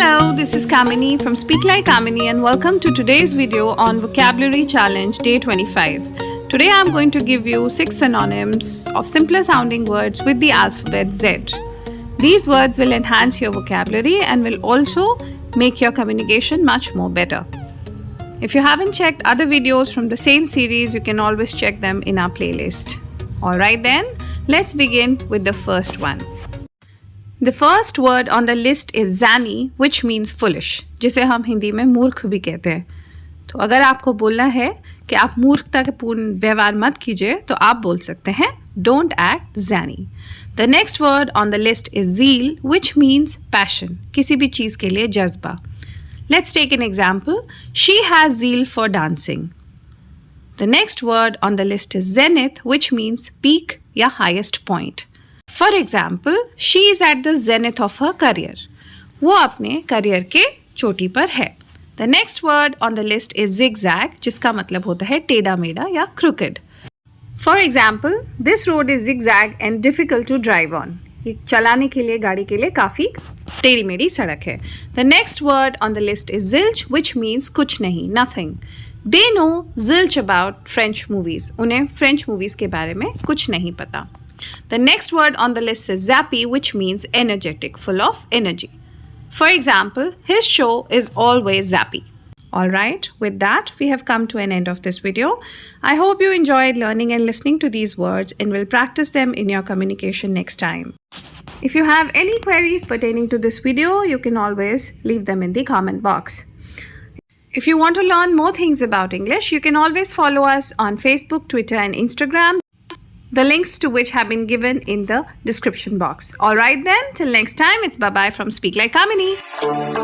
Hello, this is Kamini from Speak Like Kamini and welcome to today's video on Vocabulary Challenge Day 25. Today I'm going to give you 6 synonyms of simpler sounding words with the alphabet Z. These words will enhance your vocabulary and will also make your communication much more better. If you haven't checked other videos from the same series, you can always check them in our playlist. Alright then, let's begin with the first one. The first word on the list is zany, which means foolish, जिसे हम हिंदी में मूर्ख भी कहते हैं. तो अगर आपको बोलना है कि आप मूर्खता के पूर्ण व्यवहार मत कीजिए तो आप बोल सकते हैं Don't act zany. The next word on the list is zeal, which means passion, किसी भी चीज़ के लिए जज्बा. Let's take an example. She has zeal for dancing. The next word on the list is zenith, which means peak या highest point. For example, she is at the zenith of her career. वो अपने career के चोटी पर है. The next word on the list is zigzag, जिसका मतलब होता है टेढ़ा मेढ़ा या crooked. For example, this road is zigzag and difficult to drive on. ये चलाने के लिए गाड़ी के लिए काफ़ी टेढ़ी मेढ़ी सड़क है. The next word on the list is zilch, which means कुछ नहीं, nothing. They know zilch about French movies. उन्हें French movies के बारे में कुछ नहीं पता. The next word on the list is zappy, which means energetic, full of energy. For example, his show is always zappy. Alright, with that, we have come to an end of this video. I hope you enjoyed learning and listening to these words and will practice them in your communication next time. If you have any queries pertaining to this video, you can always leave them in the comment box. If you want to learn more things about English, you can always follow us on Facebook, Twitter and Instagram. The links to which have been given in the description box. Alright then, till next time, it's bye-bye from Speak Like Kamini.